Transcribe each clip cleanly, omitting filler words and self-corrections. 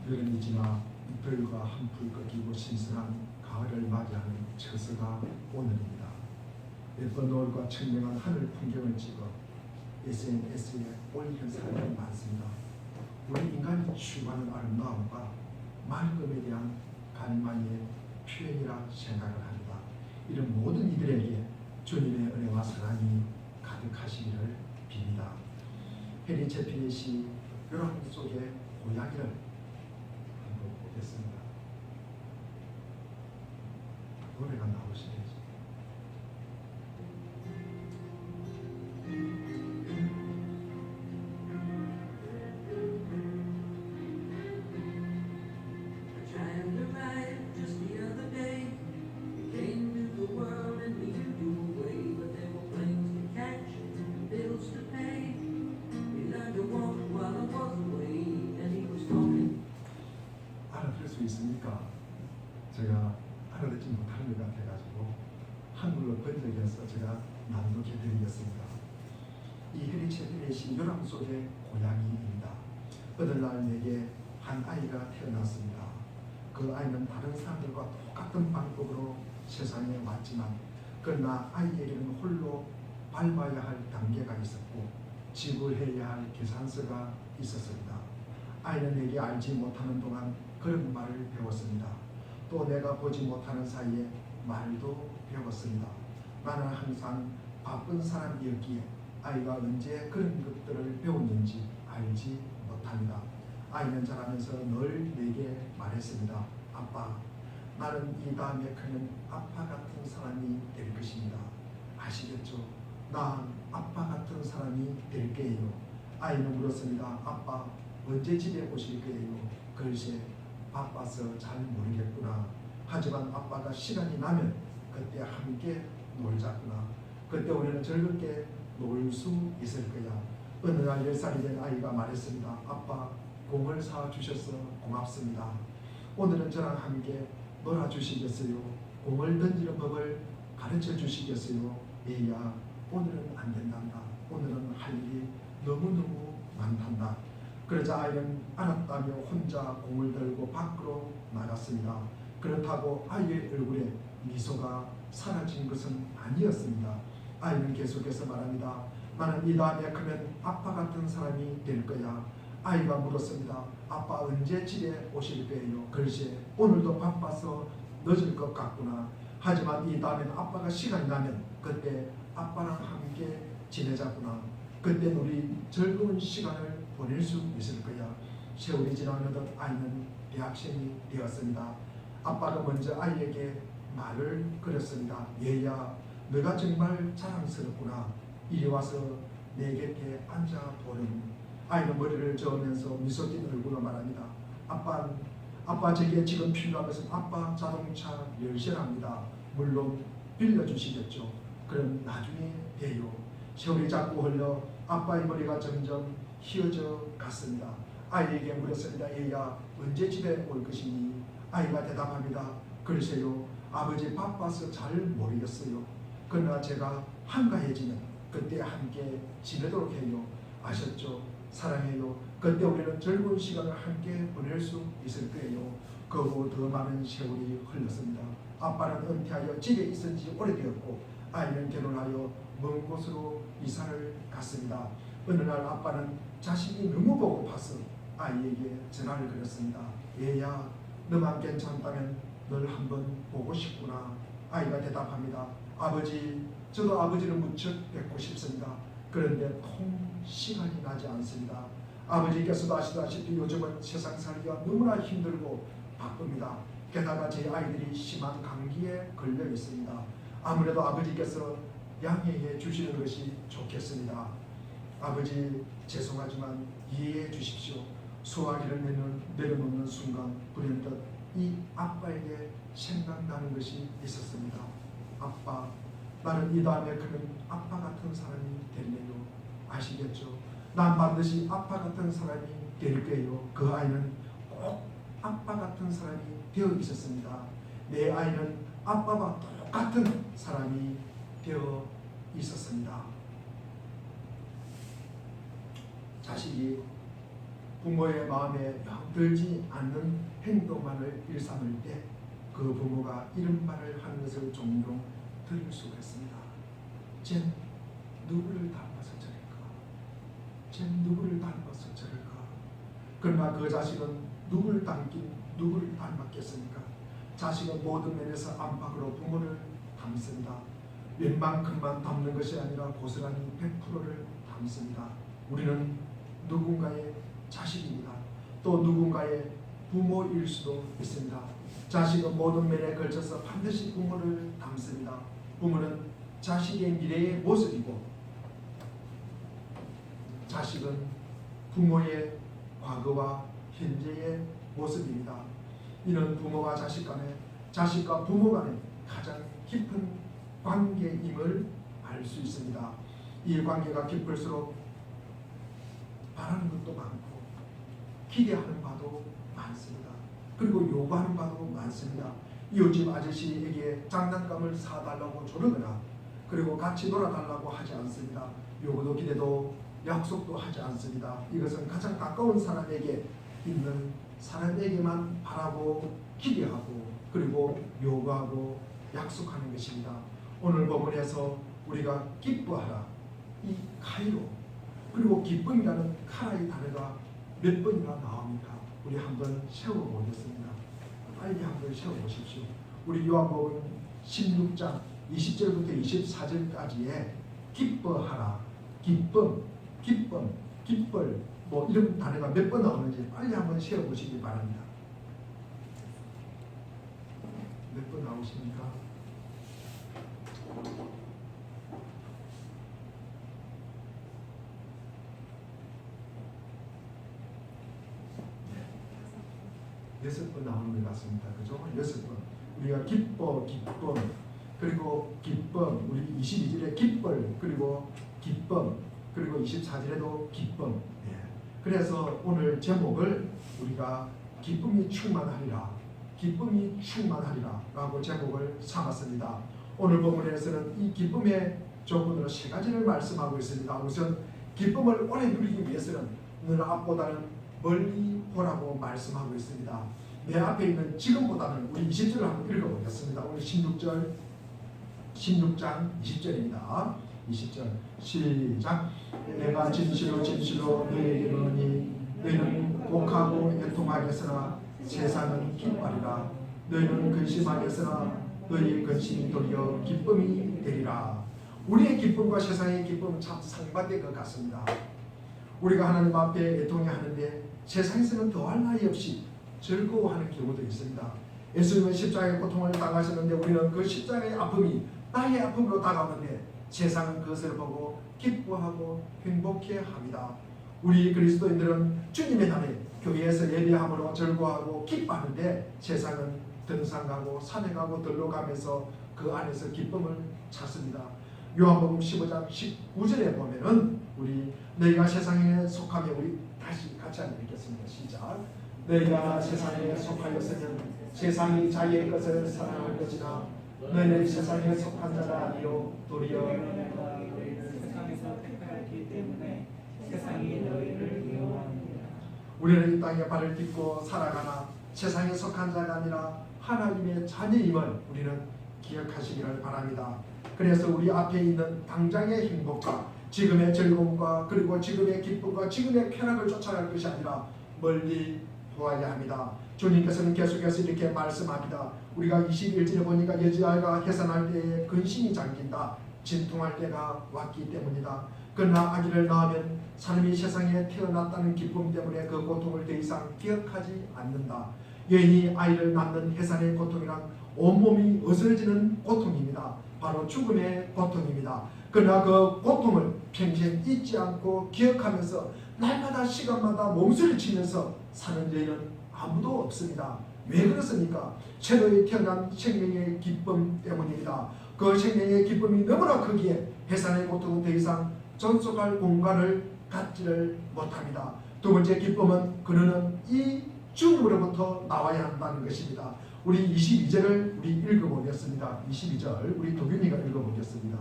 그들은 이지나 들과 한풀 꺾이고 신선한 가을을 맞이하는 처서가 오늘입니다. 예쁜 노을과 청명한 하늘 풍경을 찍어 SNS에 올리는 사람이 많습니다. 우리 인간이 추구하는 아름다움과 맑음에 대한 갈망의 표현이라 생각을 합니다. 이런 모든 이들에게 주님의 은혜와 사랑이 가득하시기를 빕니다. 해리 채필의 시 요람 속의 고양이를 한번 보겠습니다. 노래가 나오시겠죠. 있습니까? 제가 알아듣지 못하는 것 같아가지고 한글로 번역해서 제가 낭독해 드리겠습니다. 이 해리 채필의 시 요람 속의 고양이입니다. 어느 날 내게 한 아이가 태어났습니다. 그 아이는 다른 사람들과 똑같은 방법으로 세상에 왔지만 그러나 아이에게는 홀로 밟아야 할 단계가 있었고 지불해야 할 계산서가 있었습니다. 아이는 내게 알지 못하는 동안 그런 말을 배웠습니다. 또 내가 보지 못하는 사이에 말도 배웠습니다. 나는 항상 바쁜 사람이었기에 아이가 언제 그런 것들을 배웠는지 알지 못합니다. 아이는 자라면서 늘 내게 말했습니다. 아빠, 나는 이 다음에 크면 아빠 같은 사람이 될 것입니다. 아시겠죠? 난 아빠 같은 사람이 될 거예요. 아이는 물었습니다. 아빠, 언제 집에 오실 거예요? 글쎄, 바빠서 잘 모르겠구나. 하지만 아빠가 시간이 나면 그때 함께 놀자꾸나. 그때 우리는 즐겁게 놀 수 있을 거야. 어느 날 10살이 된 아이가 말했습니다. 아빠, 공을 사주셔서 고맙습니다. 오늘은 저랑 함께 놀아주시겠어요? 공을 던지는 법을 가르쳐 주시겠어요? 얘야, 오늘은 안 된단다. 오늘은 할 일이 너무너무 많단다. 그러자 아이는 알았다며 혼자 공을 들고 밖으로 나갔습니다. 그렇다고 아이의 얼굴에 미소가 사라진 것은 아니었습니다. 아이는 계속해서 말합니다. 나는 이 다음에 크면 아빠 같은 사람이 될 거야. 아이가 물었습니다. 아빠 언제 집에 오실 거예요? 글쎄, 오늘도 바빠서 늦을 것 같구나. 하지만 이 다음에는 아빠가 시간이 나면 그때 아빠랑 함께 지내자꾸나. 그때 우리 즐거운 시간을 보낼 수 있을 거야. 세월이 지나면서 아이는 대학생이 되었습니다. 아빠가 먼저 아이에게 말을 걸었습니다. 얘야, 너가 정말 자랑스럽구나. 이리 와서 내 곁에 앉아보렴. 아이는 머리를 저으면서 미소 띤 얼굴로 말합니다. 아빠 제게 지금 필요한 것은 아빠 자동차 열쇠랍니다. 물론 빌려주시겠죠. 그럼 나중에 돼요. 세월이 자꾸 흘러 아빠의 머리가 점점 휘어져 갔습니다. 아이에게 물었습니다. 얘야, 언제 집에 올 것이니? 아이가 대답합니다. 글쎄요, 아버지 바빠서 잘 모르겠어요. 그러나 제가 한가해지면 그때 함께 지내도록 해요. 아셨죠? 사랑해요. 그때 우리는 즐거운 시간을 함께 보낼 수 있을 거예요. 그 후 더 많은 세월이 흘렀습니다. 아빠는 은퇴하여 집에 있은 지 오래되었고 아이는 결혼하여 먼 곳으로 이사를 갔습니다. 어느 날 아빠는 자신이 너무 보고파서 아이에게 전화를 걸었습니다. 얘야, 너만 괜찮다면 널 한번 보고 싶구나. 아이가 대답합니다. 아버지, 저도 아버지를 무척 뵙고 싶습니다. 그런데 통 시간이 나지 않습니다. 아버지께서도 아시다시피 요즘은 세상 살기가 너무나 힘들고 바쁩니다. 게다가 제 아이들이 심한 감기에 걸려 있습니다. 아무래도 아버지께서 양해해 주시는 것이 좋겠습니다. 아버지, 죄송하지만 이해해 주십시오. 소화기를 내려놓는 순간 불현듯 이 아빠에게 생각나는 것이 있었습니다. 아빠, 나는 이 다음에 크면 아빠 같은 사람이 될래요. 아시겠죠? 난 반드시 아빠 같은 사람이 될 거예요. 그 아이는 꼭 아빠 같은 사람이 되어 있었습니다. 내 아이는 아빠와 똑같은 사람이 되어 있었습니다. 자식이 부모의 마음에 영 들지 않는 행동만을 일삼을 때 그 부모가 이런 말을 하는 것을 종종 들을 수가 있습니다. 쟨 누구를 닮아서 저럴까? 쟨 누구를 닮아서 저럴까? 그러나 그 자식은 누구를 닮았겠습니까? 자식은 모든 면에서 안팎으로 부모를 닮습니다. 웬만큼만 닮는 것이 아니라 고스란히 100%를 닮습니다. 우리는 누군가의 자식입니다. 또 누군가의 부모일 수도 있습니다. 자식은 모든 면에 걸쳐서 반드시 부모를 닮습니다. 부모는 자식의 미래의 모습이고 자식은 부모의 과거와 현재의 모습입니다. 이는 부모와 자식 간에, 자식과 부모 간에 가장 깊은 관계임을 알 수 있습니다. 이 관계가 깊을수록 바라는 것도 많고 기대하는 바도 많습니다. 그리고 요구하는 바도 많습니다. 이웃집 아저씨에게 장난감을 사달라고 조르거나 그리고 같이 놀아달라고 하지 않습니다. 요구도 기대도 약속도 하지 않습니다. 이것은 가장 가까운 사람에게 있는 사람에게만 바라고 기대하고 그리고 요구하고 약속하는 것입니다. 오늘 본문에서 우리가 기뻐하라, 이 카이로 그리고 기쁨이라는 카라의 단어가 몇 번이나 나옵니까? 우리 한번 세워보겠습니다. 빨리 한번 세워보십시오. 우리 요한복음 16장 20절부터 24절까지에 기뻐하라, 기쁨, 기쁠 뭐 이런 단어가 몇 번 나오는지 빨리 한번 세워보시기 바랍니다. 몇 번 나오십니까? 네. 6번 나오는 것 같습니다. 그죠? 6번. 우리가 기뻐, 기쁨, 그리고 기쁨, 우리 22절에 기쁠, 그리고 기쁨, 그리고 24절에도 기쁨. 예. 그래서 오늘 제목을 우리가 기쁨이 충만하리라, 기쁨이 충만하리라 라고 제목을 삼았습니다. 오늘 본문에서는 이 기쁨의 조건으로 3가지를 말씀하고 있습니다. 우선 기쁨을 오래 누리기 위해서는 늘 앞보다는 멀리 보라고 말씀하고 있습니다. 내 앞에 있는 지금보다는 우리 20절을 한번 읽어보겠습니다. 오늘 16장 20절입니다. 20절 시작. 내가 진실로 너희에게 이르노니 너희는 곡하고 애통하겠으나 세상은 기뻐하리라. 너희는 근심하겠으나 너희의 근심이 도리어 기쁨이 되리라. 우리의 기쁨과 세상의 기쁨은 참 상반된 것 같습니다. 우리가 하나님 앞에 애통해하는데 세상에서는 더할 나위 없이 즐거워하는 경우도 있습니다. 예수님은 십자가의 고통을 당하셨는데 우리는 그 십자가의 아픔이 나의 아픔으로 다가오는데 세상은 그것을 보고 기뻐하고 행복해합니다. 우리 그리스도인들은 주님의 날에 교회에서 예배함으로 즐거워하고 기뻐하는데 세상은 등산 가고 산에 가고 들로 가면서 그 안에서 기쁨을 찾습니다. 요한복음 15장 19절에 보면은 우리 너희가 세상에 속하며 우리 다시 같이 한번 읽겠습니다. 시작. 너희가 세상에 속하였으면 세상이 자기의 것을 사랑할 것이나 너희는 세상에 속한 자가 아니요 도리어 세상에서 택하였기 때문에 세상이 너희를 미워합니다. 우리는 이 땅에 발을 딛고 살아가나 세상에 속한 자가 아니라 하나님의 자녀임을 우리는 기억하시기를 바랍니다. 그래서 우리 앞에 있는 당장의 행복과 지금의 즐거움과 그리고 지금의 기쁨과 지금의 쾌락을 쫓아갈 것이 아니라 멀리 보아야 합니다. 주님께서는 계속해서 이렇게 말씀합니다. 우리가 21절에 보니까 여자아이가 해산할 때에 근심이 잠긴다. 진통할 때가 왔기 때문이다. 그러나 아기를 낳으면 사람이 세상에 태어났다는 기쁨 때문에 그 고통을 더 이상 기억하지 않는다. 여인이 아이를 낳는 해산의 고통이란 온몸이 어스러지는 고통입니다. 바로 죽음의 고통입니다. 그러나 그 고통을 평생 잊지 않고 기억하면서 날마다 시간마다 몸서리치면서 사는 여인은 아무도 없습니다. 왜 그렇습니까? 새로이 태어난 생명의 기쁨 때문입니다. 그 생명의 기쁨이 너무나 크기에 해산의 고통은 더 이상 전속할 공간을 갖지를 못합니다. 두 번째 기쁨은 그는 이 주님으로부터 나와야 한다는 것입니다. 우리 22절을 우리 읽어보겠습니다. 22절 우리 도균이가 읽어보겠습니다.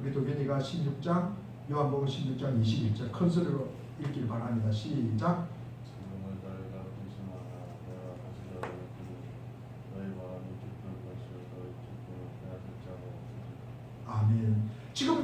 우리 도균이가 16장 요한복음 16장 21절 큰 소리로 읽길 바랍니다. 시작.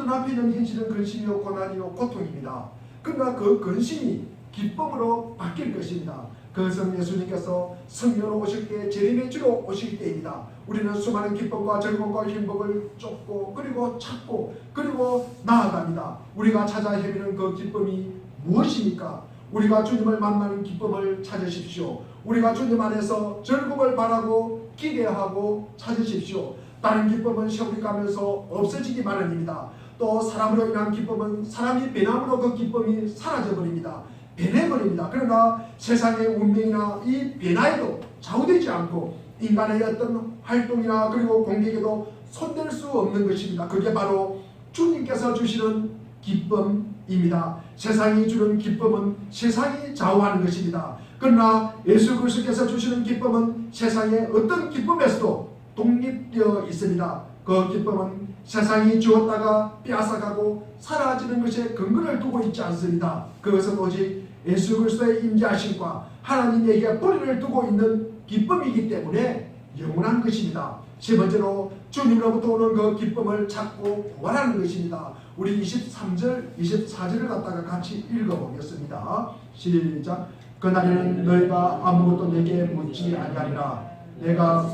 눈앞에 있는 현실은 근심이요 고난이요 고통입니다. 그러나 그 근심이 기쁨으로 바뀔 것입니다. 그것은 예수님께서 성령으로 오실 때 재림의 주로 오실 때입니다. 우리는 수많은 기쁨과 즐거움과 행복을 쫓고 그리고 찾고 그리고 나아갑니다. 우리가 찾아 헤매는 그 기쁨이 무엇입니까? 우리가 주님을 만나는 기쁨을 찾으십시오. 우리가 주님 안에서 즐거움을 바라고 기대하고 찾으십시오. 다른 기쁨은 세월이 가면서 없어지기 마련입니다. 또 사람으로 인한 기쁨은 사람이 변함으로 그 기쁨이 사라져버립니다. 변해버립니다. 그러나 세상의 운명이나 이 변화에도 좌우되지 않고 인간의 어떤 활동이나 그리고 공격에도 손댈 수 없는 것입니다. 그게 바로 주님께서 주시는 기쁨입니다. 세상이 주는 기쁨은 세상이 좌우하는 것입니다. 그러나 예수 그리스도께서 주시는 기쁨은 세상의 어떤 기쁨에서도 독립되어 있습니다. 그 기쁨은 세상이 주었다가 빼앗아가고 사라지는 것에 근거를 두고 있지 않습니다. 그것은 오직 예수 그리스도의 임재하심과 하나님에게 뿌리를 두고 있는 기쁨이기 때문에 영원한 것입니다. 세 번째로 주님으로부터 오는 그 기쁨을 찾고 구하라는 것입니다. 우리 23절, 24절을 갖다가 같이 읽어보겠습니다. 시작. 그날에는 너희가 아무것도 내게 묻지 아니하리라. 내가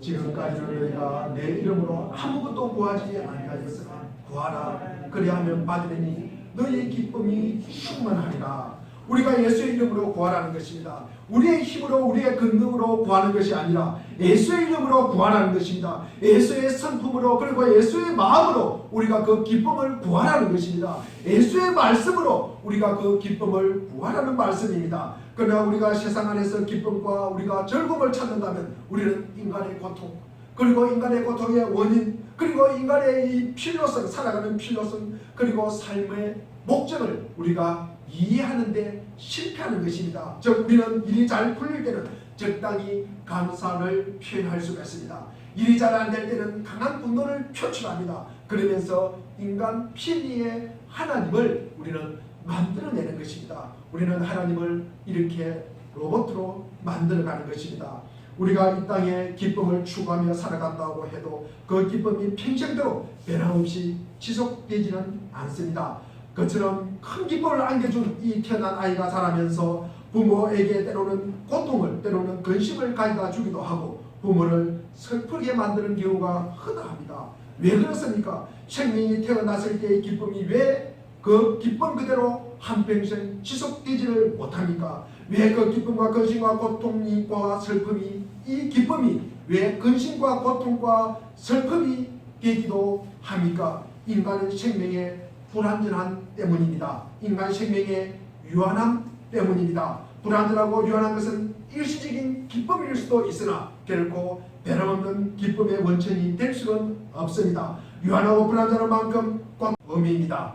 지금까지는 너희가 내 이름으로 아무것도 구하지 아니하였으나 구하라. 그리하면 받으리니 너희의 기쁨이 충만하리라. 우리가 예수의 이름으로 구하라는 것입니다. 우리의 힘으로 우리의 권능으로 구하는 것이 아니라 예수의 이름으로 구하라는 것입니다. 예수의 성품으로 그리고 예수의 마음으로 우리가 그 기쁨을 구하라는 것입니다. 예수의 말씀으로 우리가 그 기쁨을 구하라는 말씀입니다. 그러나 우리가 세상 안에서 기쁨과 우리가 즐거움을 찾는다면 우리는 인간의 고통 그리고 인간의 고통의 원인 그리고 인간의 이 필요성 살아가는 필요성 그리고 삶의 목적을 우리가 이해하는 데 실패하는 것입니다. 즉 우리는 일이 잘 풀릴 때는 적당히 감사를 표현할 수가 있습니다. 일이 잘 안 될 때는 강한 분노를 표출합니다. 그러면서 인간 편의의 하나님을 우리는 만들어내는 것입니다. 우리는 하나님을 이렇게 로봇으로 만들어가는 것입니다. 우리가 이 땅에 기쁨을 추구하며 살아간다고 해도 그 기쁨이 평생도록 변함없이 지속되지는 않습니다. 그처럼 큰 기쁨을 안겨준 이 태어난 아이가 자라면서 부모에게 때로는 고통을 때로는 근심을 가져다 주기도 하고 부모를 슬프게 만드는 경우가 흔합니다. 왜 그렇습니까? 생명이 태어났을 때의 기쁨이 왜 그 기쁨 그대로 한평생 지속되지를 못합니까? 왜 그 기쁨과 근심과 고통과 슬픔이 이 기쁨이 왜 근심과 고통과 슬픔이 되기도 합니까? 인간은 생명의 불완전함 때문입니다. 인간 생명의 유한함 때문입니다. 불완전하고 유한한 것은 일시적인 기쁨일 수도 있으나 결코 변함없는 기쁨의 원천이 될 수는 없습니다. 유한하고 불완전한 만큼 꼭 범위입니다.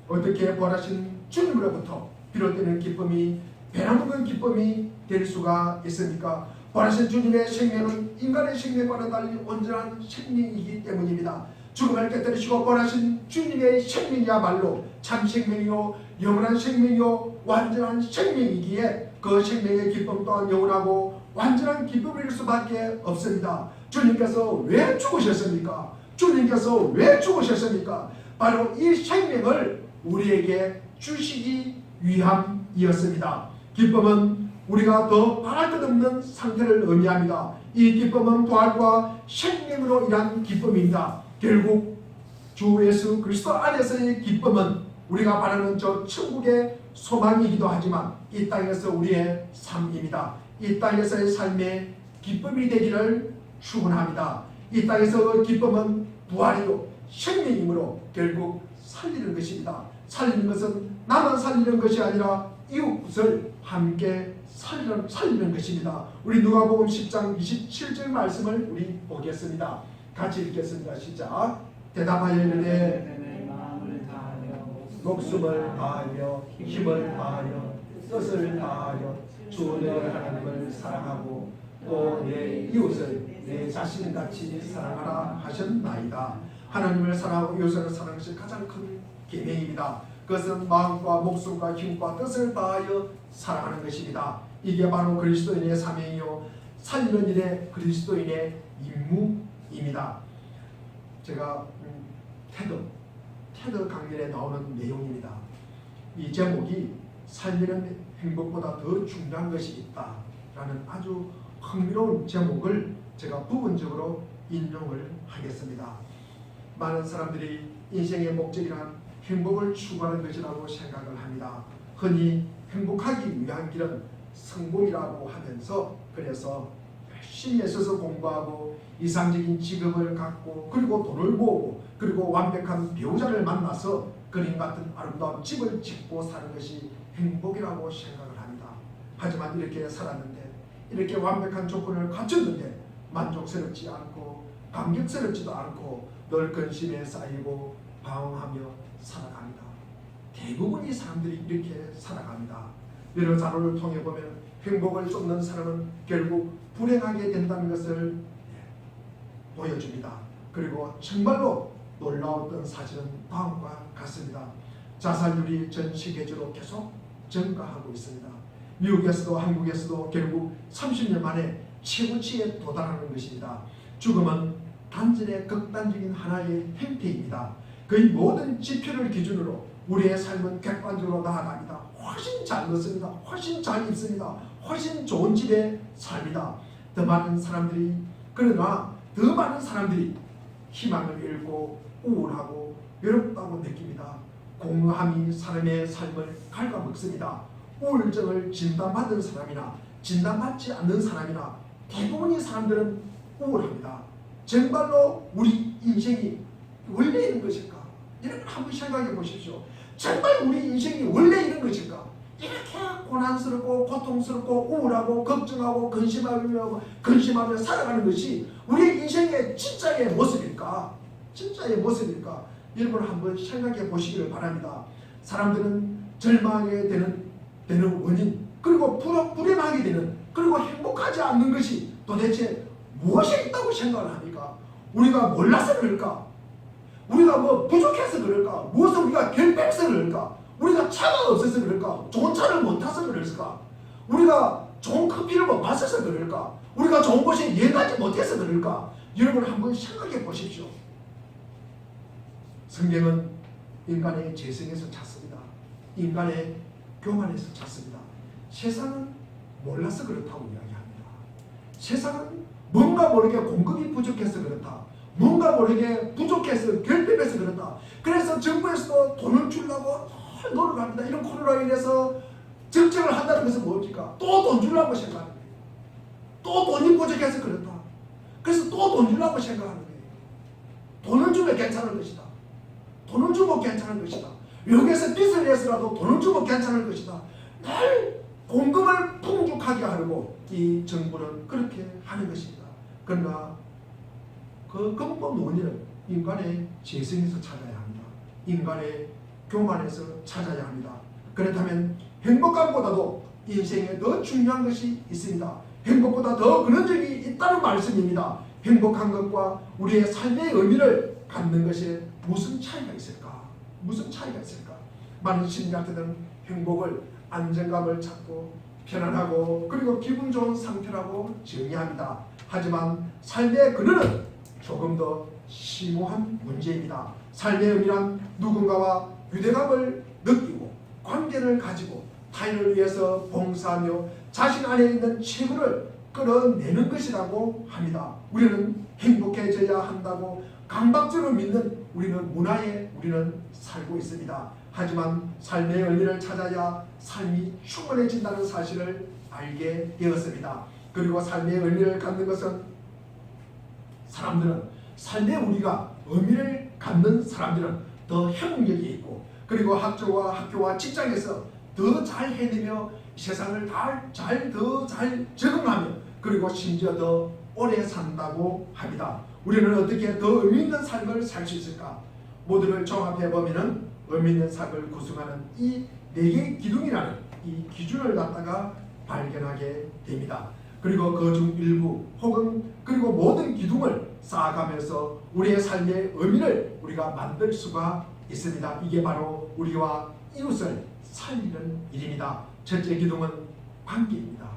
어떻게 부활하신 주님으로부터 비롯되는 기쁨이 변함없는 기쁨이 될 수가 있습니까? 부활하신 주님의 생명은 인간의 생명과는 달리 온전한 생명이기 때문입니다. 죽음을 깨뜨리시고 부활하신 주님의 생명이야말로 참 생명이요 영원한 생명이요 완전한 생명이기에 그 생명의 기쁨 또한 영원하고 완전한 기쁨일 수밖에 없습니다. 주님께서 왜 죽으셨습니까? 주님께서 왜 죽으셨습니까? 바로 이 생명을 우리에게 주시기 위함이었습니다. 기쁨은 우리가 더 바랄 것 없는 상태를 의미합니다. 이 기쁨은 부활과 생명으로 인한 기쁨입니다. 결국 주 예수 그리스도 안에서의 기쁨은 우리가 바라는 저 천국의 소망이기도 하지만 이 땅에서 우리의 삶입니다. 이 땅에서의 삶의 기쁨이 되기를 축원합니다. 이 땅에서 그 기쁨은 부활이요 생명이므로 결국 살리는 것입니다. 살리는 것은 나만 살리는 것이 아니라 이웃을 함께 살리는 것입니다. 우리 누가복음 10장 27절 말씀을 우리 보겠습니다. 같이 읽겠습니다. 시작. 대답하여 이르되 목숨을 다하며 힘을 다하여 뜻을 다하여 주 내 하나님을 사랑하고 또 내 이웃을 내 자신같이 사랑하라 하셨나이다. 하나님을 사랑하고 이웃을 사랑하는 것이 가장 큰 계명입니다. 그것은 마음과 목숨과 힘과 뜻을 다하여 사랑하는 것입니다. 이게 바로 그리스도인의 사명이요 살리는 일의 그리스도인의 임무입니다. 제가 테드 강연에 나오는 내용입니다. 이 제목이 살리는 행복보다 더 중요한 것이 있다라는 아주 흥미로운 제목을 제가 부분적으로 인용을 하겠습니다. 많은 사람들이 인생의 목적이란 행복을 추구하는 것이라고 생각을 합니다. 흔히 행복하기 위한 길은 성공이라고 하면서 그래서 열심히 애써서 공부하고 이상적인 직업을 갖고 그리고 돈을 모으고 그리고 완벽한 배우자를 만나서 그림 같은 아름다운 집을 짓고 사는 것이 행복이라고 생각을 합니다. 하지만 이렇게 살았는데 이렇게 완벽한 조건을 갖췄는데 만족스럽지 않고 감격스럽지도 않고 늘 근심에 쌓이고 방황하며 살아갑니다. 대부분의 사람들이 이렇게 살아갑니다. 여러 자료를 통해 보면 행복을 쫓는 사람은 결국 불행하게 된다는 것을 보여줍니다. 그리고 정말로 놀라웠던 사실은 다음과 같습니다. 자살률이 전 세계적으로 계속 증가하고 있습니다. 미국에서도 한국에서도 결국 30년 만에 최고치에 도달하는 것입니다. 죽음은 단전의 극단적인 하나의 행태입니다. 거의 모든 지표를 기준으로 우리의 삶은 객관적으로 나아갑니다. 훨씬 잘 먹습니다. 훨씬 잘 입습니다. 훨씬 좋은 집에 삽니다. 더 많은 사람들이 희망을 잃고 우울하고 외롭다고 느낍니다. 공허함이 사람의 삶을 갉아먹습니다. 우울증을 진단받은 사람이나 진단받지 않는 사람이나 대부분의 사람들은 우울합니다. 정말로 우리 인생이 원래 이런 것일까? 이런 걸 한번 생각해 보십시오. 정말 우리 인생이 원래 이런 것일까? 이렇게 고난스럽고 고통스럽고 우울하고 걱정하고 근심하며 살아가는 것이 우리 인생의 진짜의 모습일까? 진짜의 모습일까? 여러분 한번 생각해 보시기를 바랍니다. 사람들은 절망하게 되는 원인 그리고 불행하게 되는 그리고 행복하지 않는 것이 도대체 무엇이 있다고 생각을 합니까? 우리가 몰라서 그럴까? 우리가 부족해서 그럴까? 무엇을 우리가 결백해서 그럴까? 우리가 차가 없어서 그럴까? 좋은 차를 못 타서 그럴까? 우리가 좋은 커피를 못 마셔서 그럴까? 우리가 좋은 곳에 여행 가지 못해서 그럴까? 여러분 한번 생각해 보십시오. 성경은 인간의 재성에서 찾습니다. 인간의 교만에서 찾습니다. 세상은 몰라서 그렇다고 이야기합니다. 세상은 뭔가 모르게 공급이 부족해서 그렇다. 뭔가 모르게 부족해서 결핍해서 그렇다. 그래서 정부에서도 돈을 주려고 노력합니다. 이런 코로나로 인해서 정책을 한다는 것은 뭡니까? 또 돈 주려고 생각하는 거예요. 또 돈이 부족해서 그렇다. 그래서 또 돈 주려고 생각하는 거예요. 돈을 주면 괜찮을 것이다. 돈을 주면 괜찮을 것이다. 외국에서 빚을 내서라도 돈을 주면 괜찮을 것이다. 늘 공급을 풍족하게 하려고 이 정부는 그렇게 하는 것입니다. 그러나 그 근본 원인은 인간의 재성에서 찾아야 합니다. 인간의 교만에서 찾아야 합니다. 그렇다면 행복감보다도 인생에 더 중요한 것이 있습니다. 행복보다 더 근원적이 있다는 말씀입니다. 행복한 것과 우리의 삶의 의미를 갖는 것에 무슨 차이가 있을까? 무슨 차이가 있을까? 많은 신자들은 행복을 안정감을 찾고 편안하고 그리고 기분 좋은 상태라고 정의합니다. 하지만 삶의 근원은 조금 더 심오한 문제입니다. 삶의 의미란 누군가와 유대감을 느끼고 관계를 가지고 타인을 위해서 봉사하며 자신 안에 있는 최고를 끌어내는 것이라고 합니다. 우리는 행복해져야 한다고 강박적으로 믿는 우리는 살고 있습니다. 하지만 삶의 의미를 찾아야 삶이 충분해진다는 사실을 알게 되었습니다. 그리고 삶의 의미를 갖는 것은 우리가 의미를 갖는 사람들은 더 행복력이 있고 그리고 학교와 직장에서 더 잘 해내며 세상을 더 잘 적응하며 그리고 심지어 더 오래 산다고 합니다. 우리는 어떻게 더 의미 있는 삶을 살 수 있을까? 모두를 종합해 보면은 의미 있는 삶을 구성하는 이 4개의 기둥이라는 이 기준을 갖다가 발견하게 됩니다. 그리고 그중 일부 혹은 그리고 모든 기둥을 쌓아가면서 우리의 삶의 의미를 우리가 만들 수가 있습니다. 이게 바로 우리와 이웃을 살리는 일입니다. 첫째 기둥은 관계입니다.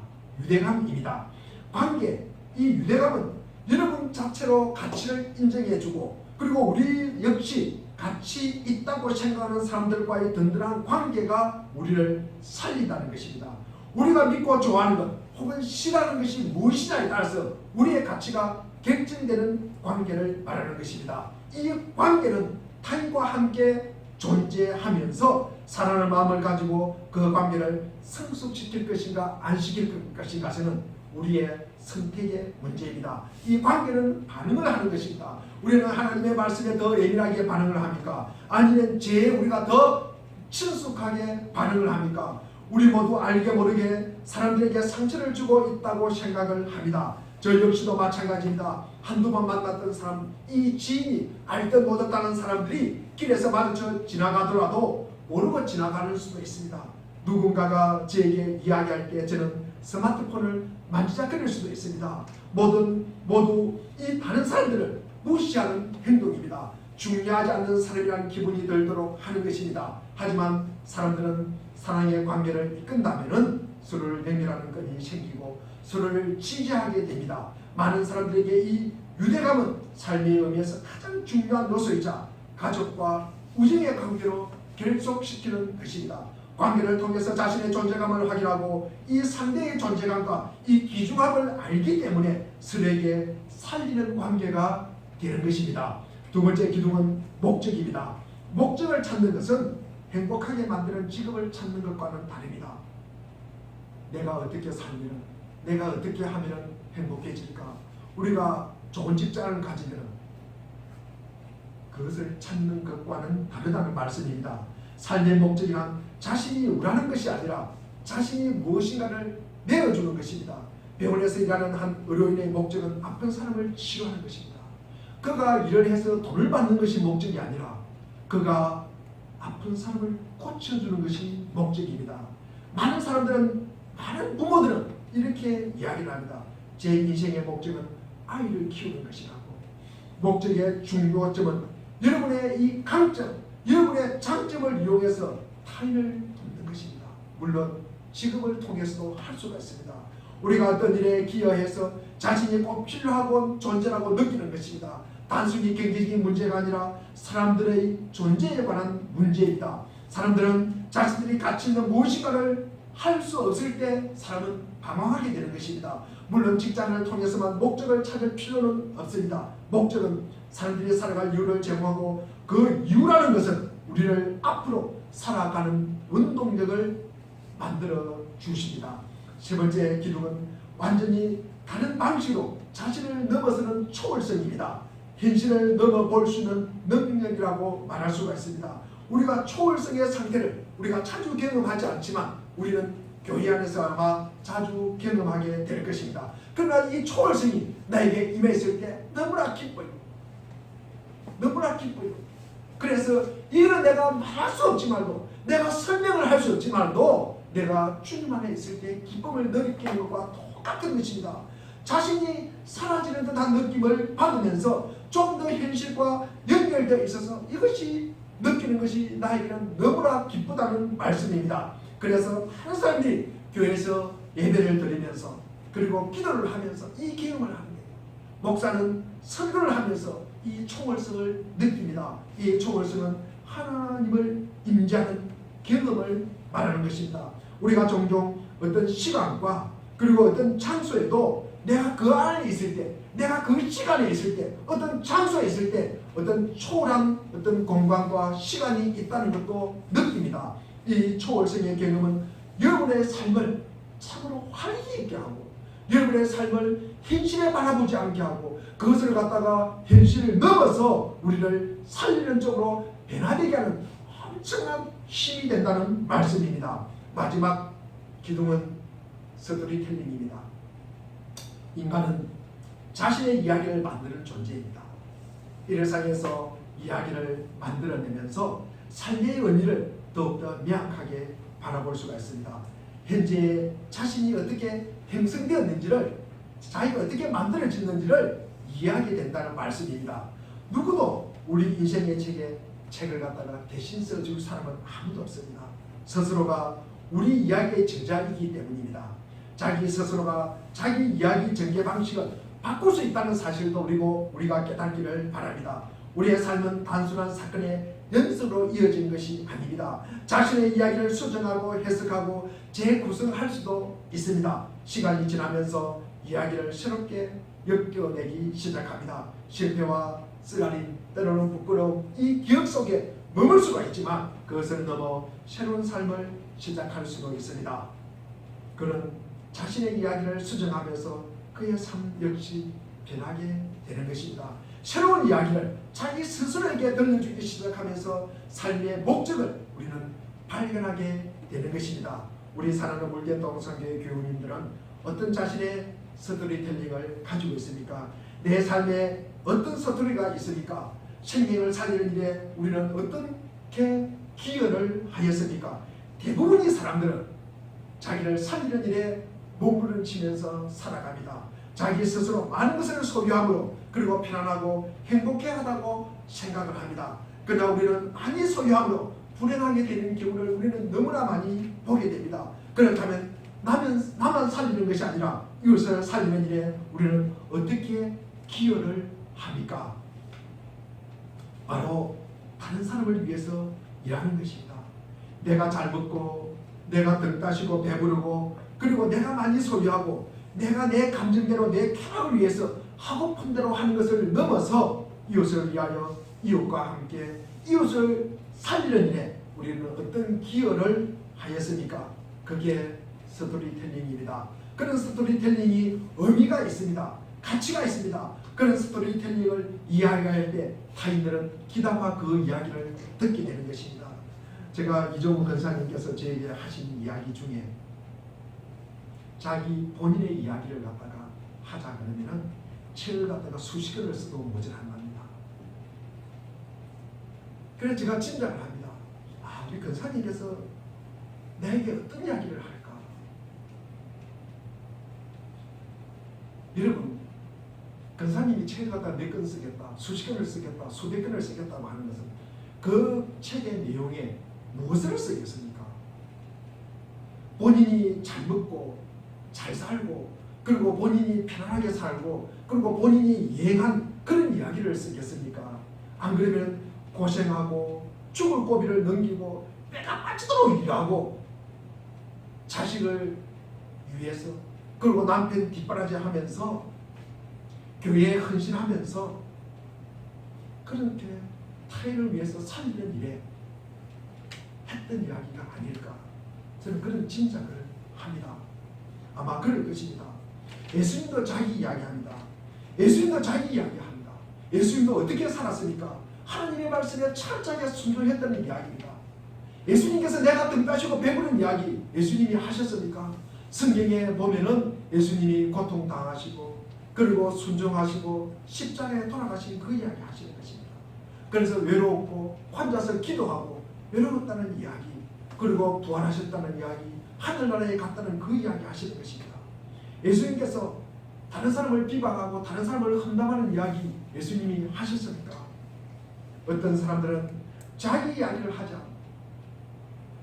유대감입니다. 관계, 이 유대감은 여러분 자체로 가치를 인정해주고 그리고 우리 역시 가치 있다고 생각하는 사람들과의 든든한 관계가 우리를 살린다는 것입니다. 우리가 믿고 좋아하는 것 혹은 싫어하는 것이 무엇이냐에 따라서 우리의 가치가 결정되는 관계를 말하는 것입니다. 이 관계는 타인과 함께 존재하면서 사랑하는 마음을 가지고 그 관계를 성숙시킬 것인가 안 시킬 것인가는 우리의 선택의 문제입니다. 이 관계는 반응을 하는 것입니다. 우리는 하나님의 말씀에 더 예민하게 반응을 합니까? 아니면 죄에 우리가 더 친숙하게 반응을 합니까? 우리 모두 알게 모르게 사람들에게 상처를 주고 있다고 생각을 합니다. 저 역시도 마찬가지입니다. 한두 번 만났던 사람, 이 지인이 알듯 못했다는 사람들이 길에서 마주쳐 지나가더라도 모르고 지나가는 수도 있습니다. 누군가가 저에게 이야기할 때 저는 스마트폰을 만지작거릴 수도 있습니다. 모두 이 다른 사람들을 무시하는 행동입니다. 중요하지 않는 사람이라는 기분이 들도록 하는 것입니다. 하지만 사람들은 사랑의 관계를 이끈다면 서로를 내밀하는 건이 생기고 서로를 지지하게 됩니다. 많은 사람들에게 이 유대감은 삶의 의미에서 가장 중요한 요소이자 가족과 우정의 관계로 결속시키는 것입니다. 관계를 통해서 자신의 존재감을 확인하고 이 상대의 존재감과 이 귀중함을 알기 때문에 서로에게 살리는 관계가 되는 것입니다. 두 번째 기둥은 목적입니다. 목적을 찾는 것은 행복하게 만드는 직업을 찾는 것과는 다릅니다. 내가 어떻게 살면, 내가 어떻게 하면 행복해질까? 우리가 좋은 직장을 가지면 그것을 찾는 것과는 다르다는 말씀입니다. 삶의 목적이란 자신이 원하는 것이 아니라 자신이 무엇인가를 내어주는 것입니다. 병원에서 일하는 한 의료인의 목적은 아픈 사람을 치료하는 것입니다. 그가 일을 해서 돈을 받는 것이 목적이 아니라 그가 아픈 사람을 고쳐주는 것이 목적입니다. 많은 사람들은, 많은 부모들은 이렇게 이야기를 합니다. 제 인생의 목적은 아이를 키우는 것이라고. 목적의 중요점은 여러분의 이 강점, 여러분의 장점을 이용해서 타인을 돕는 것입니다. 물론 직업을 통해서도 할 수가 있습니다. 우리가 어떤 일에 기여해서 자신이 꼭 필요하고 존재라고 느끼는 것입니다. 단순히 경제적인 문제가 아니라 사람들의 존재에 관한 문제입니다. 사람들은 자신들이 가치 있는 무엇인가를 할 수 없을 때 사람은 방황하게 되는 것입니다. 물론 직장을 통해서만 목적을 찾을 필요는 없습니다. 목적은 사람들이 살아갈 이유를 제공하고 그 이유라는 것은 우리를 앞으로 살아가는 원동력을 만들어 주십니다. 세 번째 기둥은 완전히 다른 방식으로 자신을 넘어서는 초월성입니다. 현실을 넘어볼 수 있는 능력이라고 말할 수가 있습니다. 우리가 초월성의 상태를 우리가 자주 경험하지 않지만 우리는 교회 안에서 아마 자주 경험하게 될 것입니다. 그러나 이 초월성이 나에게 임했을 때 너무나 기뻐요. 너무나 기뻐요. 그래서 이거는 내가 말할 수 없지만도, 내가 설명을 할 수 없지만도 내가 주님 안에 있을 때 기쁨을 느끼는 것과 똑같은 것입니다. 자신이 사라지는 듯한 느낌을 받으면서 좀 더 현실과 연결되어 있어서 이것이 느끼는 것이 나에게는 너무나 기쁘다는 말씀입니다. 그래서 많은 사람들이 교회에서 예배를 드리면서 그리고 기도를 하면서 이 경험을 하는 거예요. 목사는 설교를 하면서 이 초월성을 느낍니다. 이 초월성은 하나님을 임재하는 경험을 말하는 것입니다. 우리가 종종 어떤 시간과 그리고 어떤 장소에도 내가 그 안에 있을 때, 내가 그 시간에 있을 때, 어떤 장소에 있을 때 어떤 초월한 어떤 공간과 시간이 있다는 것도 느낍니다. 이 초월성의 경험은 여러분의 삶을 참으로 활기 있게 하고 여러분의 삶을 현실에 바라보지 않게 하고 그것을 갖다가 현실을 넘어서 우리를 살리는 쪽으로 변화되게 하는 엄청난 힘이 된다는 말씀입니다. 마지막 기둥은 스토리텔링입니다. 인간은 자신의 이야기를 만드는 존재입니다. 이 세상에서 이야기를 만들어내면서 삶의 의미를 더욱더 명확하게 바라볼 수가 있습니다. 현재 자신이 어떻게 형성되었는지를, 자기가 어떻게 만들어졌는지를 이해하게 된다는 말씀입니다. 누구도 우리 인생의 책을 갖다가 대신 써줄 사람은 아무도 없습니다. 스스로가 우리 이야기의 저자이기 때문입니다. 자기 스스로가 자기 이야기 전개 방식을 바꿀 수 있다는 사실도 우리가 깨닫기를 바랍니다. 우리의 삶은 단순한 사건의 연습으로 이어진 것이 아닙니다. 자신의 이야기를 수정하고 해석하고 재구성할 수도 있습니다. 시간이 지나면서 이야기를 새롭게 엮여내기 시작합니다. 실패와 쓰라림, 때로는 부끄러움, 이 기억 속에 머물 수가 있지만 그것을 넘어 새로운 삶을 시작할 수도 있습니다. 그는 자신의 이야기를 수정하면서 그의 삶 역시 변하게 되는 것입니다. 새로운 이야기를 자기 스스로에게 들려주기 시작하면서 삶의 목적을 우리는 발견하게 되는 것입니다. 우리 사랑하는 물개동성교회 교우님들은 어떤 자신의 스토리텔링을 가지고 있습니까? 내 삶에 어떤 스토리가 있습니까? 생명을 살리는 일에 우리는 어떻게 기여를 하였습니까? 대부분의 사람들은 자기를 살리는 일에 몸부림치면서 살아갑니다. 자기 스스로 많은 것을 소유함으로 그리고 편안하고 행복해하다고 생각을 합니다. 그러나 우리는 많이 소유함으로 불행하게 되는 경우를 우리는 너무나 많이 보게 됩니다. 그렇다면 나만 살리는 것이 아니라 이것을 살리는 일에 우리는 어떻게 기여를 합니까? 바로 다른 사람을 위해서 일하는 것입니다. 내가 잘 먹고 내가 등 따시고 배부르고 그리고 내가 많이 소유하고 내가 내 감정대로 내 쾌락을 위해서 하고픈 대로 하는 것을 넘어서 이웃을 위하여 이웃과 함께 이웃을 살리는 일에 우리는 어떤 기여를 하였습니까? 그게 스토리텔링입니다. 그런 스토리텔링이 의미가 있습니다. 가치가 있습니다. 그런 스토리텔링을 이야기할 때 타인들은 기다마 그 이야기를 듣게 되는 것입니다. 제가 이종우 권사님께서 저에게 하신 이야기 중에 자기 본인의 이야기를 갖다가 하자 그러면은 책을 갖다가 수식을 써도 모자란 말입니다. 그래서 제가 짐작을 합니다. 우리 권사님께서 나에게 어떤 이야기를 할까? 여러분, 권사님이 책을 갖다가 몇 권 쓰겠다, 수십 권을 쓰겠다, 수백 권을 쓰겠다고 하는 것은 그 책의 내용에 무엇을 쓰겠습니까? 본인이 잘 먹고 잘 살고 그리고 본인이 편안하게 살고 그리고 본인이 예행한 그런 이야기를 쓰겠습니까? 안 그러면 고생하고 죽을 고비를 넘기고 때가 빠지도록 일하고 자식을 위해서 그리고 남편 뒷바라지 하면서 교회에 헌신하면서 그렇게 타인을 위해서 살리는 일에 했던 이야기가 아닐까 저는 그런 짐작을 합니다. 아마 그럴 것입니다. 예수님도 자기 이야기합니다. 예수님도 자기 이야기합니다. 예수님도 어떻게 살았습니까? 하나님의 말씀에 철저하게 순종했다는 이야기입니다. 예수님께서 내가 등 따시고 배부른 이야기 예수님이 하셨습니까? 성경에 보면은 예수님이 고통당하시고 그리고 순종하시고 십자가에 돌아가신 그 이야기 하시는 것입니다. 그래서 외롭고 혼자서 기도하고 외로웠다는 이야기 그리고 부활하셨다는 이야기 하늘나라에 갔다는 그 이야기 하시는 것입니다. 예수님께서 다른 사람을 비방하고 다른 사람을 험담하는 이야기 예수님이 하셨습니까? 어떤 사람들은 자기 이야기를 하자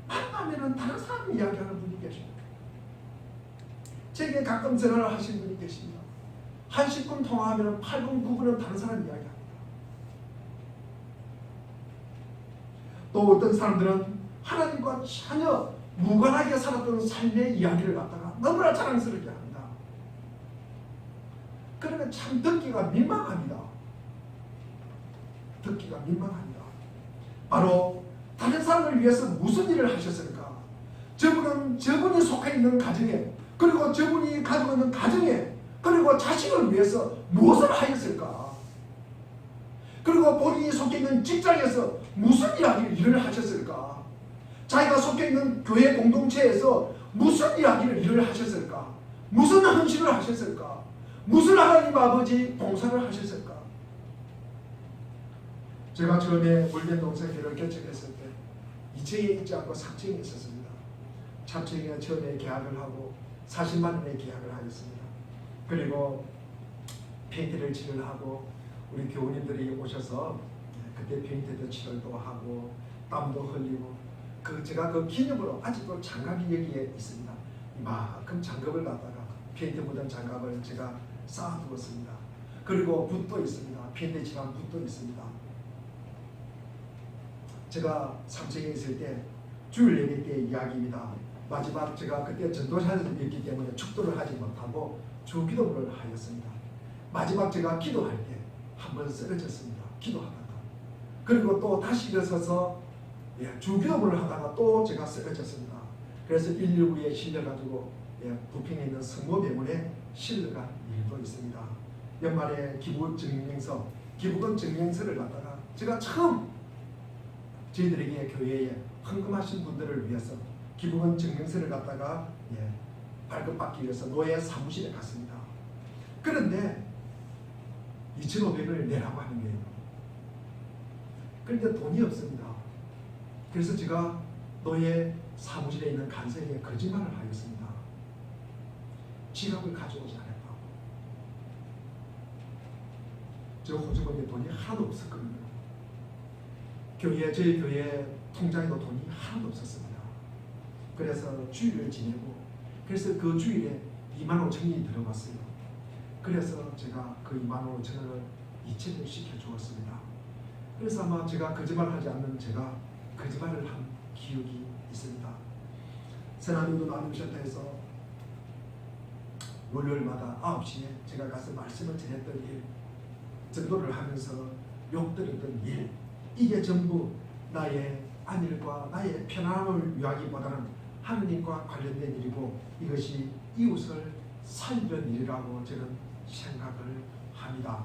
만나면은 다른 사람 이야기하는 분이 계십니다. 제게 가끔 전화를 하시는 분이 계십니다. 한 10분 통화하면 8분 9분은 다른 사람 이야기합니다. 또 어떤 사람들은 하나님과 전혀 무관하게 살았던 삶의 이야기를 갖다가 너무나 자랑스럽게 합니다. 그러면 참 듣기가 민망합니다. 듣기가 민망합니다. 바로 다른 사람을 위해서 무슨 일을 하셨을까? 저분이 속해 있는 가정에 그리고 저분이 가지고 있는 가정에 그리고 자식을 위해서 무엇을 하였을까? 그리고 본인이 속해 있는 직장에서 무슨 일을 하셨을까? 자기가 속해 있는 교회 공동체에서 무슨 일을 하셨을까? 무슨 헌신을 하셨을까? 무슨 하나님 아버지 봉사를 하셨을까? 제가 처음에 물개동성교회를 개척했을 때 2층에 있지 않고 3층에 있었습니다. 3층에 처음에 계약을 하고 40만 원의 계약을 하였습니다. 그리고 페인트를 칠을 하고 우리 교우님들이 오셔서 그때 페인트도 칠도 하고 땀도 흘리고 제가 그 기념으로 아직도 장갑이 여기에 있습니다. 이만큼 장갑을 갖다가 페인트 묻은 장갑을 제가 쌓아두었습니다. 그리고 붓도 있습니다. 페인트 칠한 붓도 있습니다. 제가 삼청에 있을 때 주일 예배 때 이야기입니다. 마지막 제가 그때 전도사였기 때문에 축도를 하지 못하고 주기도를 하였습니다. 마지막 제가 기도할 때 한 번 쓰러졌습니다. 기도하다가. 그리고 또 다시 일어서서 주기도를 하다가 또 제가 쓰러졌습니다. 그래서 119에 실려가지고 부평에 있는 성모병원에 실려간 일도 있습니다. 연말에 기부금 증명서를 갖다가 제가 처음 저희들에게 교회에 헌금하신 분들을 위해서 기부금 증명서를 갖다가 발급받기 위해서 노예 사무실에 갔습니다. 그런데 2,500을 내라고 하는 거예요. 그런데 돈이 없습니다. 그래서 제가 노예 사무실에 있는 간사에게 거짓말을 하였습니다. 지갑을 가져오지 않았다고. 저 호주머니에 돈이 하나도 없었거든요. 저희 교회 통장에도 돈이 하나도 없었습니다. 그래서 주일을 지내고, 그래서 그 주일에 25,000원이 들어갔어요. 그래서 제가 그 25,000원을 이체를 시켜주었습니다. 그래서 아마 제가 거짓말하지 않는 제가 거짓말을 한 기억이 있습니다. 세나님도 나눔센터에서 월요일마다 9시에 제가 가서 말씀을 전했던 일, 전도를 하면서 욕 들었던 일, 이게 전부 나의 안일과 나의 편안함을 위하기보다는 하느님과 관련된 일이고, 이것이 이웃을 살리는 일이라고 저는 생각을 합니다.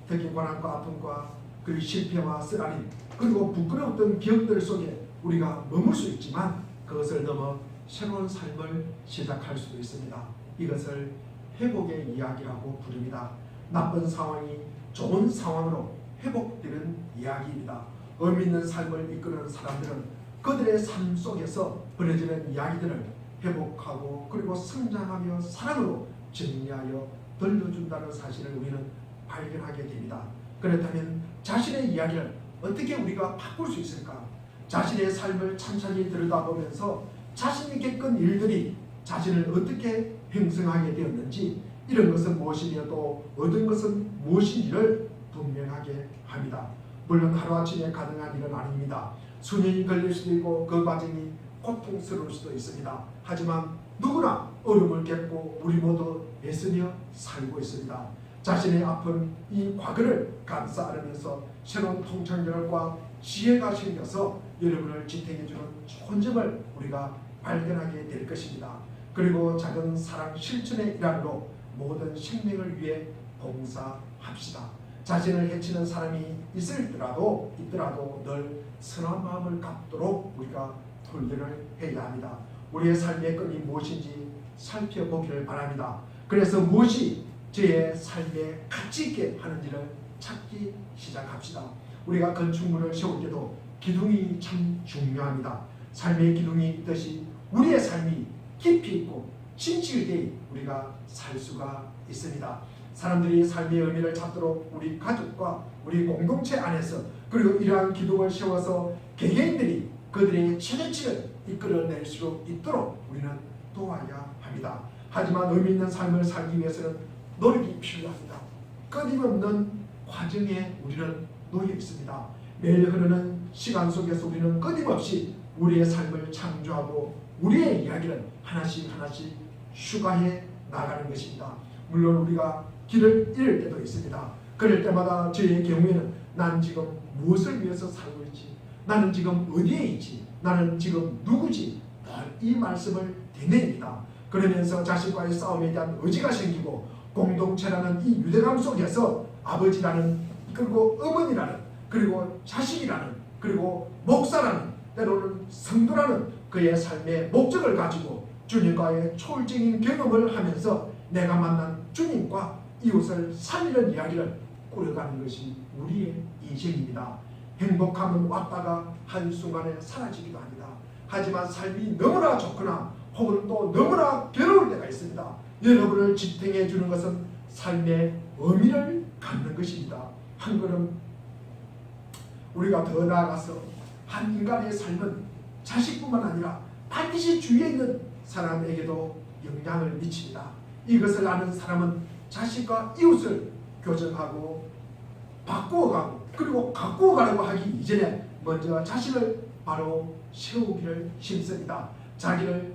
특히 고난과 아픔과 그리고 실패와 쓰라림, 그리고 부끄러웠던 기억들 속에 우리가 머물 수 있지만 그것을 넘어 새로운 삶을 시작할 수도 있습니다. 이것을 회복의 이야기라고 부릅니다. 나쁜 상황이 좋은 상황으로 회복되는 이야기입니다. 의미 있는 삶을 이끄는 사람들은 그들의 삶 속에서 벌어지는 이야기들을 회복하고 그리고 성장하며 사랑으로 정리하여 들려준다는 사실을 우리는 발견하게 됩니다. 그렇다면 자신의 이야기를 어떻게 우리가 바꿀 수 있을까? 자신의 삶을 찬찬히 들여다보면서 자신이 겪은 일들이 자신을 어떻게 형성하게 되었는지, 이런 것은 무엇이며 또 얻은 것은 무엇인지를 분명하게 합니다. 물론 하루아침에 가능한 일은 아닙니다. 수년이 걸릴 수도 있고 그 과정이 고통스러울 수도 있습니다. 하지만 누구나 어려움을 겪고 우리 모두 애쓰며 살고 있습니다. 자신의 아픈 이 과거를 감싸 안으면서 새로운 통찰력과 지혜가 생겨서 여러분을 지탱해주는 좋은 점을 우리가 발견하게 될 것입니다. 그리고 작은 사랑 실천의 일환으로 모든 생명을 위해 봉사합시다. 자신을 해치는 사람이 있더라도 늘 선한 마음을 갖도록 우리가 훈련을 해야 합니다. 우리의 삶의 끈이 무엇인지 살펴보기를 바랍니다. 그래서 무엇이 저의 삶에 가치 있게 하는지를 찾기 시작합시다. 우리가 건축물을 세울 때도 기둥이 참 중요합니다. 삶의 기둥이 있듯이 우리의 삶이 깊이 있고 진실 때 우리가 살 수가 있습니다. 사람들이 삶의 의미를 찾도록 우리 가족과 우리 공동체 안에서, 그리고 이러한 기둥을 세워서 개개인들이 그들의 최대치를 이끌어낼 수 있도록 우리는 도와야 합니다. 하지만 의미 있는 삶을 살기 위해서는 노력이 필요합니다. 끊임없는 과정에 우리는 놓여 있습니다. 매일 흐르는 시간 속에서 우리는 끊임없이 우리의 삶을 창조하고 우리의 이야기를 하나씩 추가해 나가는 것입니다. 물론 우리가 길을 잃을 때도 있습니다. 그럴 때마다 저의 경우에는 난 지금 무엇을 위해서 살고 있지? 나는 지금 어디에 있지? 나는 지금 누구지? 이 말씀을 되뇌입니다. 그러면서 자신과의 싸움에 대한 의지가 생기고, 공동체라는 이 유대감 속에서 아버지라는, 그리고 어머니라는, 그리고 자식이라는, 그리고 목사라는, 때로는 성도라는 그의 삶의 목적을 가지고 주님과의 초월적인 경험을 하면서 내가 만난 주님과 이웃을 살리는 이야기를 꾸려가는 것이 우리의 인생입니다. 행복함은 왔다가 한순간에 사라지기도 합니다. 하지만 삶이 너무나 좋거나 혹은 또 너무나 괴로울 때가 있습니다. 여러분을 지탱해 주는 것은 삶의 의미를 갖는 것입니다. 한 걸음 우리가 더 나아가서 한 인간의 삶은 자식뿐만 아니라 반드시 주위에 있는 사람에게도 영향을 미칩니다. 이것을 아는 사람은 자식과 이웃을 교정하고 바꾸어가고 그리고 가꾸어가려고 하기 이전에 먼저 자신을 바로 세우기를 힘씁니다. 자기를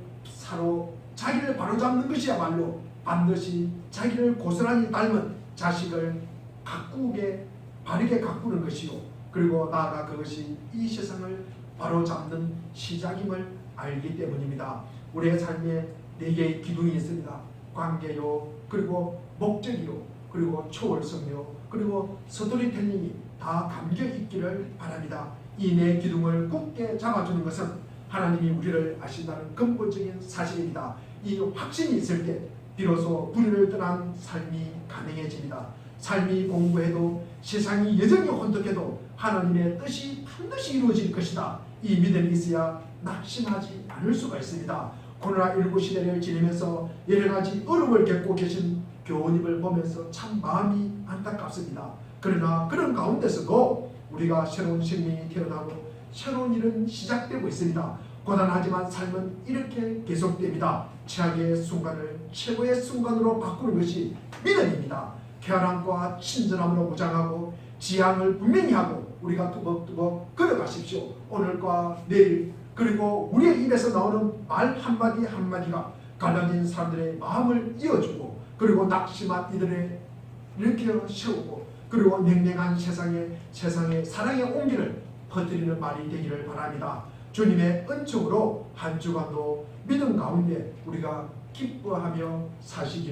바로잡는 것이야말로 반드시 자기를 고스란히 닮은 자식을 바르게 가꾸는 것이요, 그리고 나아가 그것이 이 세상을 바로잡는 시작임을 알기 때문입니다. 우리의 삶에 4개의 기둥이 있습니다. 관계요, 그리고 목적이요, 그리고 초월성요, 그리고 스토리텔링이 다 담겨 있기를 바랍니다. 이 4 기둥을 굳게 잡아주는 것은 하나님이 우리를 아신다는 근본적인 사실입니다. 이 확신이 있을 때 비로소 불의를 떠난 삶이 가능해집니다. 삶이 공고해도 세상이 여전히 혼돈해도 하나님의 뜻이 반드시 이루어질 것이다. 이 믿음이 있어야 낙심하지 않을 수가 있습니다. 코로나19 시대를 지내면서 여러 가지 어려움을 겪고 계신 교우님을 보면서 참 마음이 안타깝습니다. 그러나 그런 가운데서도 우리가 새로운 생명이 태어나고 새로운 일은 시작되고 있습니다. 고단하지만 삶은 이렇게 계속됩니다. 최악의 순간을 최고의 순간으로 바꾸는 것이 믿음입니다. 쾌활함과 친절함으로 무장하고 지향을 분명히 하고 우리가 두벅두벅 걸어가십시오. 오늘과 내일, 그리고 우리의 입에서 나오는 말 한마디 한마디가 갈라진 사람들의 마음을 이어주고 그리고 낙심한 이들을 일으켜 세우고 그리고 냉랭한 세상에 사랑의 온기를 퍼뜨리는 말이 되기를 바랍니다. 주님의 은총으로 한 주간도 믿음 가운데 우리가 기뻐하며 사시기를